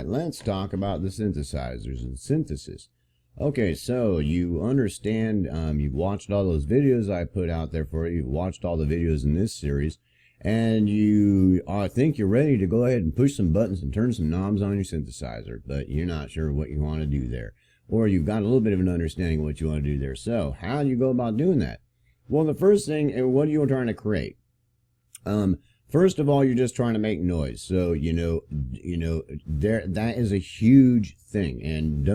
let's talk about the synthesizers and synthesis. Okay, so you understand, you've watched all those videos I put out there for you. You've watched all the videos in this series, and you think you're ready to go ahead and push some buttons and turn some knobs on your synthesizer, but you're not sure what you want to do there. Or you've got a little bit of an understanding of what you want to do there. So how do you go about doing that? Well, the first thing, what are you trying to create? First of all, you're just trying to make noise. So, that is a huge thing. And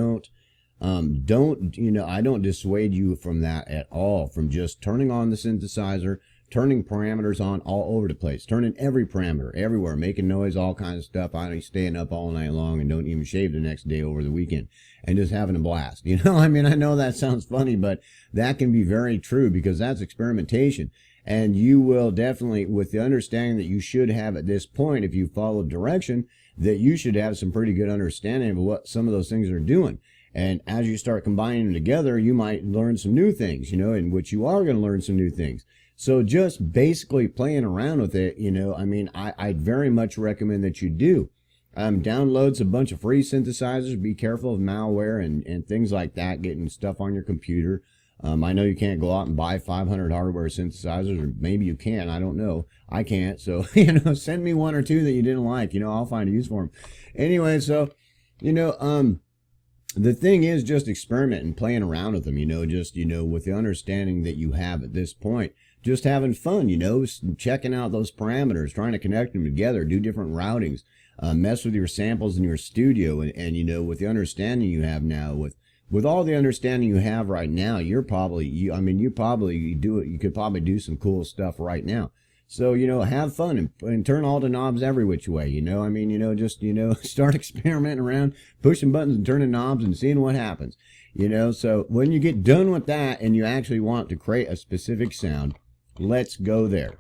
I don't dissuade you from that at all, from just turning on the synthesizer, turning parameters on all over the place, turning every parameter everywhere, making noise, all kinds of stuff. I ain't staying up all night long and don't even shave the next day over the weekend and just having a blast. I know that sounds funny, but that can be very true because that's experimentation. And you will definitely, with the understanding that you should have at this point, if you follow direction, that you should have some pretty good understanding of what some of those things are doing. And as you start combining them together, you might learn some new things, in which you are going to learn some new things. So just basically playing around with it, I'd very much recommend that you do. Downloads a bunch of free synthesizers. Be careful of malware and things like that, getting stuff on your computer. I know you can't go out and buy 500 hardware synthesizers, or maybe you can. I don't know. I can't. So, send me one or two that you didn't like. I'll find a use for them. Anyway, so, the thing is just experiment and playing around with them, with the understanding that you have at this point. Just having fun, checking out those parameters, trying to connect them together, do different routings, mess with your samples in your studio, and with the understanding you have now, with all the understanding you have right now, you could probably do some cool stuff right now. So, have fun and turn all the knobs every which way, start experimenting around, pushing buttons and turning knobs and seeing what happens, So when you get done with that and you actually want to create a specific sound, let's go there.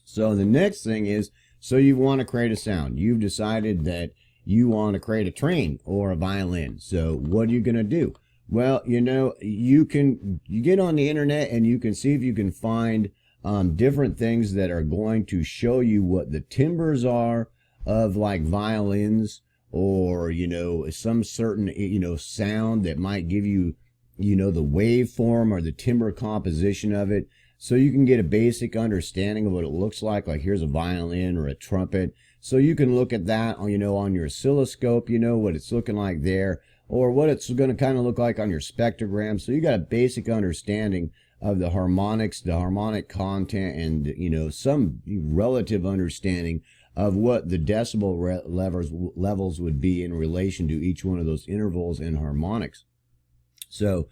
So the next thing is, so you want to create a sound. You've decided that you want to create a train or a violin. So what are you going to do? Well, you get on the internet and you can see if you can find different things that are going to show you what the timbres are of like violins, or, some certain, sound that might give you, the waveform or the timbre composition of it. So you can get a basic understanding of what it looks like here's a violin or a trumpet. So you can look at that, on your oscilloscope, what it's looking like there, or what it's going to kind of look like on your spectrogram. So you got a basic understanding of the harmonics, the harmonic content, and, some relative understanding of what the decibel levels would be in relation to each one of those intervals and harmonics. So,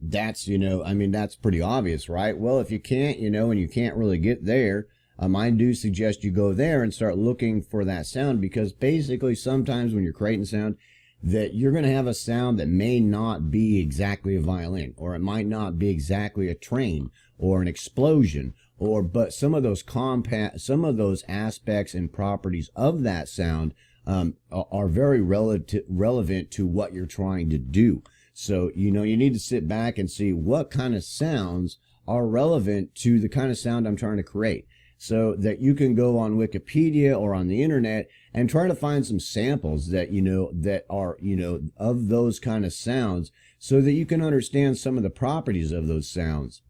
that's, that's pretty obvious, right? Well, if you can't, and you can't really get there, I do suggest you go there and start looking for that sound, because basically sometimes when you're creating sound, that you're going to have a sound that may not be exactly a violin, or it might not be exactly a train or an explosion, but some of those aspects and properties of that sound are very relevant to what you're trying to do. So, you need to sit back and see what kind of sounds are relevant to the kind of sound I'm trying to create. So that you can go on Wikipedia or on the internet and try to find some samples that, that are, of those kind of sounds, so that you can understand some of the properties of those sounds.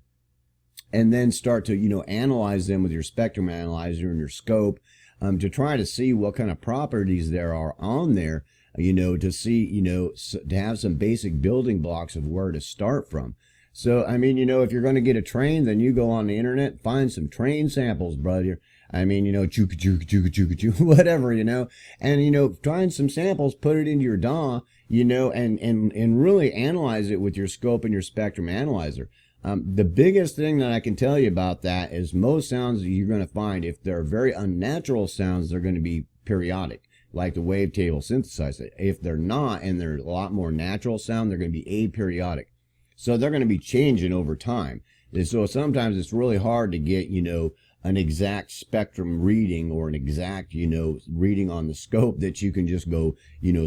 And then start to, analyze them with your spectrum analyzer and your scope, to try to see what kind of properties there are on there, to see, to have some basic building blocks of where to start from. So, if you're going to get a train, then you go on the internet, find some train samples, brother. Chooka, chooka, chooka, chooka, chooka, whatever, and, find some samples, put it into your DAW, and really analyze it with your scope and your spectrum analyzer. The biggest thing that I can tell you about that is most sounds that you're going to find, if they're very unnatural sounds, they're going to be periodic, like the wavetable synthesizer. If they're not, and they're a lot more natural sound, they're going to be aperiodic. So they're going to be changing over time. And so sometimes it's really hard to get, an exact spectrum reading, or an exact, reading on the scope that you can just go,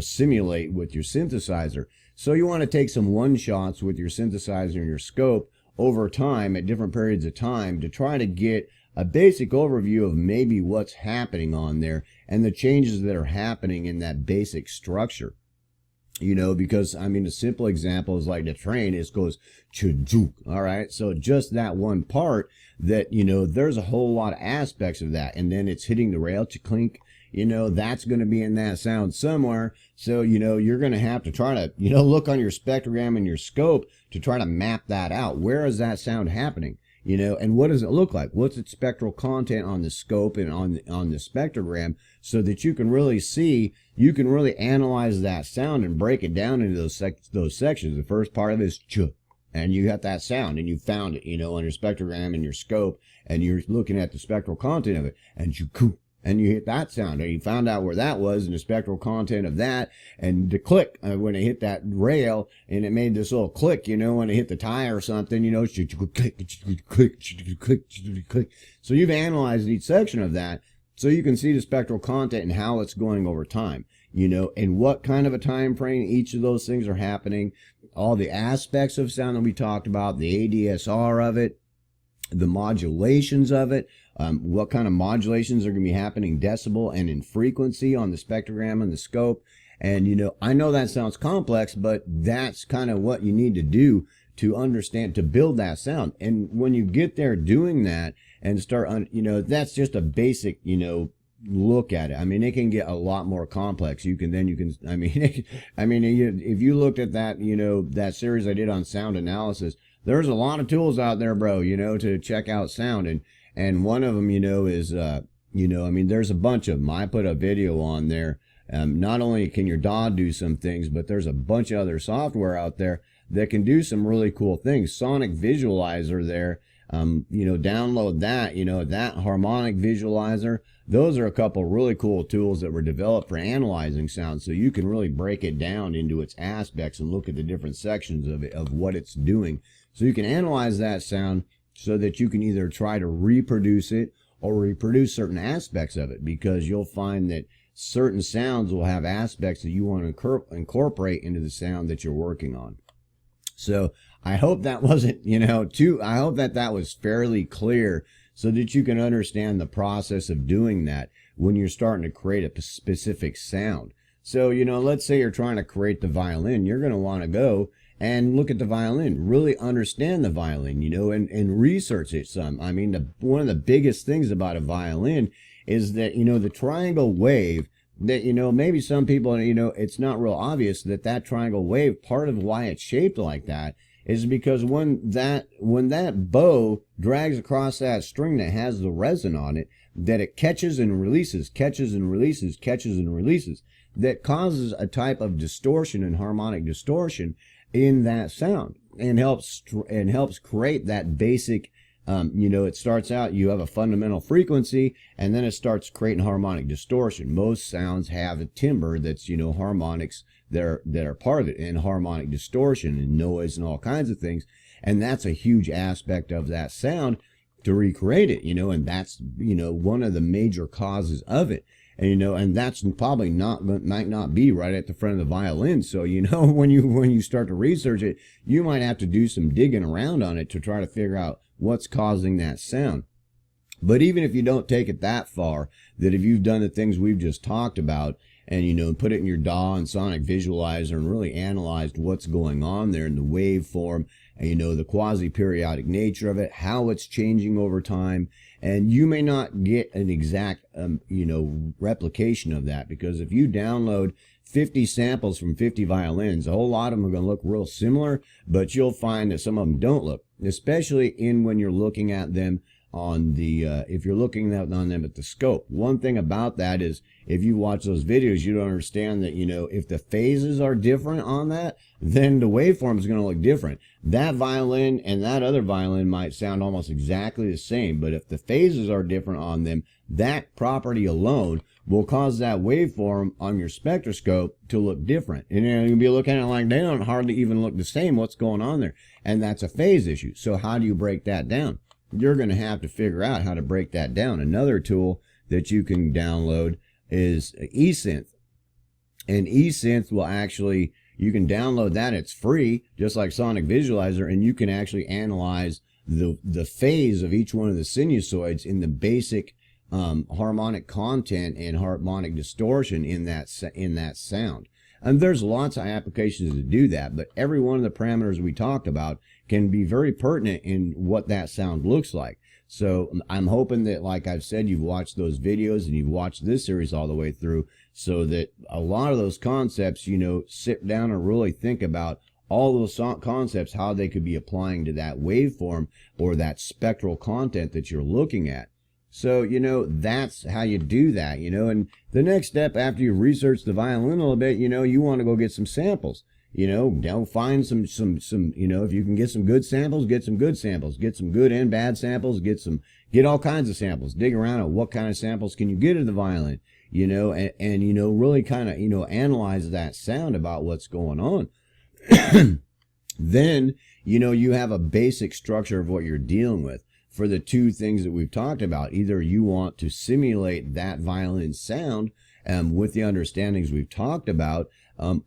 simulate with your synthesizer. So you want to take some one-shots with your synthesizer and your scope over time at different periods of time to try to get a basic overview of maybe what's happening on there and the changes that are happening in that basic structure. Because I mean, a simple example is like the train, it goes chujuk. All right. So just that one part that, there's a whole lot of aspects of that. And then it's hitting the rail, clink, that's going to be in that sound somewhere. So, you're going to have to try to, look on your spectrogram and your scope to try to map that out. Where is that sound happening? And what does it look like? What's its spectral content on the scope and on the spectrogram, so that you can really see, you can really analyze that sound and break it down into those sections. The first part of it is ch, and you got that sound and you found it, on your spectrogram and your scope, and you're looking at the spectral content of it, and you and you hit that sound, and you found out where that was and the spectral content of that, and the click when it hit that rail, and it made this little click, when it hit the tire or something, click. So you've analyzed each section of that, so you can see the spectral content and how it's going over time, and what kind of a time frame each of those things are happening, all the aspects of sound that we talked about, the ADSR of it, the modulations of it, what kind of modulations are going to be happening decibel and in frequency on the spectrogram and the scope. And, I know that sounds complex, but that's kind of what you need to do to understand, to build that sound. And when you get there doing that and start, that's just a basic, look at it. I mean, it can get a lot more complex. If you looked at that, that series I did on sound analysis, there's a lot of tools out there, bro, to check out sound. And one of them, is, there's a bunch of them. I put a video on there. Not only can your DAW do some things, but there's a bunch of other software out there that can do some really cool things. Sonic Visualizer there, download that, that harmonic visualizer. Those are a couple really cool tools that were developed for analyzing sound, so you can really break it down into its aspects and look at the different sections of it, of what it's doing. So you can analyze that sound so that you can either try to reproduce it or reproduce certain aspects of it, because you'll find that certain sounds will have aspects that you want to incorporate into the sound that you're working on. So I hope that wasn't, I hope that was fairly clear, so that you can understand the process of doing that when you're starting to create a specific sound. So, let's say you're trying to create the violin, you're going to want to go and look at the violin, really understand the violin, and research it some. I mean, one of the biggest things about a violin is that, the triangle wave, that, maybe some people, it's not real obvious that triangle wave, part of why it's shaped like that is because when that bow drags across that string that has the resin on it, that it catches and releases, that causes a type of distortion and harmonic distortion in that sound, and helps create that basic, it starts out, you have a fundamental frequency, and then it starts creating harmonic distortion. Most sounds have a timbre that's, harmonics that are part of it, and harmonic distortion and noise and all kinds of things. And that's a huge aspect of that sound to recreate it, and that's, one of the major causes of it. And, and that's probably might not be right at the front of the violin. So, when you start to research it, you might have to do some digging around on it to try to figure out what's causing that sound. But even if you don't take it that far, that if you've done the things we've just talked about, and, put it in your DAW and Sonic Visualizer and really analyzed what's going on there in the waveform, and, the quasi-periodic nature of it, how it's changing over time. And you may not get an exact, replication of that, because if you download 50 samples from 50 violins, a whole lot of them are going to look real similar, but you'll find that some of them don't look, especially when you're looking at them on the, if you're looking on them at the scope. One thing about that is, if you watch those videos, you don't understand that, if the phases are different on that, then the waveform is going to look different. That violin and that other violin might sound almost exactly the same, but if the phases are different on them, that property alone will cause that waveform on your spectroscope to look different. And you'll be looking at it like they don't hardly even look the same. What's going on there? And that's a phase issue. So how do you break that down? You're going to have to figure out how to break that down. Another tool that you can download is eSynth. And eSynth will actually, you can download that. It's free, just like Sonic Visualizer, and you can actually analyze the phase of each one of the sinusoids in the basic harmonic content and harmonic distortion in that sound. And there's lots of applications to do that, but every one of the parameters we talked about can be very pertinent in what that sound looks like. So I'm hoping that, like I've said, you've watched those videos and you've watched this series all the way through, so that a lot of those concepts, sit down and really think about all those concepts, how they could be applying to that waveform or that spectral content that you're looking at. So, that's how you do that, and the next step after you've researched the violin a little bit, you want to go get some samples, find some, if you can get some good samples, get some good samples, get some good and bad samples, get all kinds of samples, dig around at what kind of samples can you get in the violin, and really kind of, analyze that sound about what's going on. Then, you have a basic structure of what you're dealing with. For the two things that we've talked about, either you want to simulate that violin sound with the understandings we've talked about,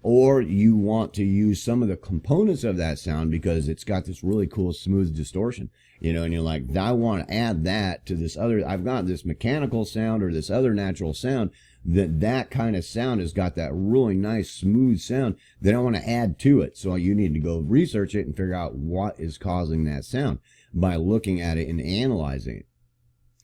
or you want to use some of the components of that sound because it's got this really cool smooth distortion, and you're like, I want to add that to this other, I've got this mechanical sound or this other natural sound, that kind of sound has got that really nice smooth sound that I want to add to it. So you need to go research it and figure out what is causing that sound by looking at it and analyzing it.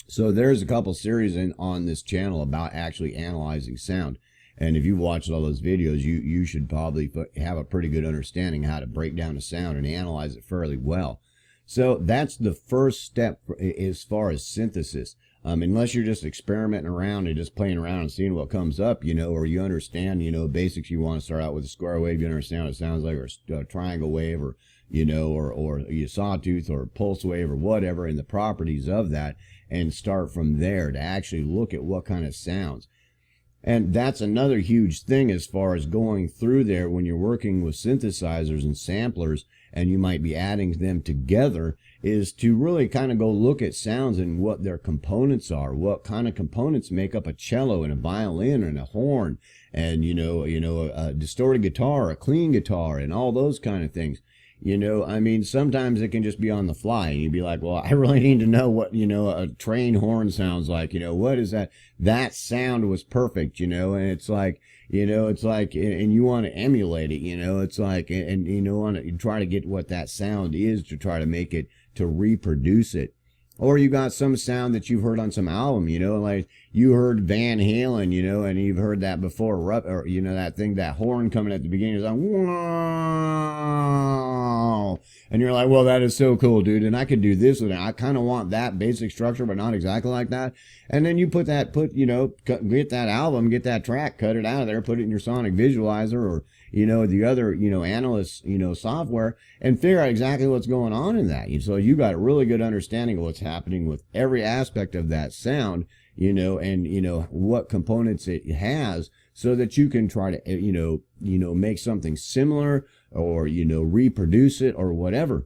So there's a couple series on this channel about actually analyzing sound. And if you've watched all those videos, you should probably have a pretty good understanding how to break down a sound and analyze it fairly well. So that's the first step as far as synthesis. Unless you're just experimenting around and just playing around and seeing what comes up, or you understand, basics, you want to start out with a square wave, you understand what it sounds like, or a triangle wave, or, or a sawtooth or a pulse wave or whatever, and the properties of that, and start from there to actually look at what kind of sounds. And that's another huge thing as far as going through there when you're working with synthesizers and samplers, and you might be adding them together, is to really kind of go look at sounds and what their components are, what kind of components make up a cello and a violin and a horn, and a distorted guitar, a clean guitar, and all those kind of things. Sometimes it can just be on the fly, and you'd be like, well, I really need to know what, a train horn sounds like, what is that? That sound was perfect, and it's like, and you want to emulate it, it's like, and want to try to get what that sound is to try to make it, to reproduce it. Or you got some sound that you've heard on some album, like you heard Van Halen, and you've heard that before, or that thing, that horn coming at the beginning is like, wow. And you're like, well, that is so cool, dude. And I could do this with it. I kind of want that basic structure, but not exactly like that. And then you get that album, get that track, cut it out of there, put it in your sonic visualizer or, the other, analyst, software, and figure out exactly what's going on in that. So you got a really good understanding of what's happening with every aspect of that sound, and, what components it has, so that you can try to, make something similar or, reproduce it or whatever,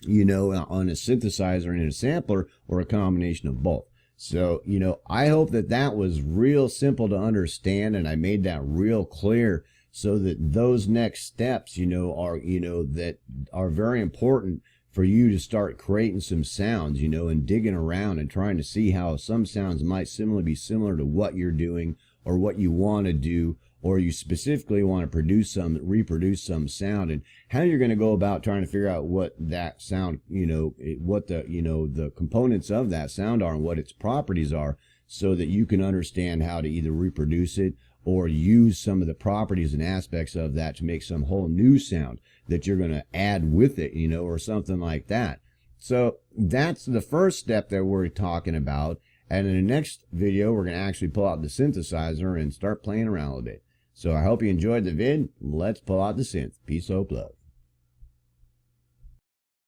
on a synthesizer and a sampler, or a combination of both. So, I hope that was real simple to understand, and I made that real clear, so that those next steps, are, that are very important for you to start creating some sounds, and digging around and trying to see how some sounds might be similar to what you're doing or what you want to do, or you specifically want to reproduce some sound, and how you're going to go about trying to figure out what that sound, what the components of that sound are and what its properties are, so that you can understand how to either reproduce it or use some of the properties and aspects of that to make some whole new sound that you're going to add with it, or something like that. So that's the first step that we're talking about. And in the next video, we're going to actually pull out the synthesizer and start playing around a little bit. So I hope you enjoyed the vid. Let's pull out the synth. Peace, hope, love.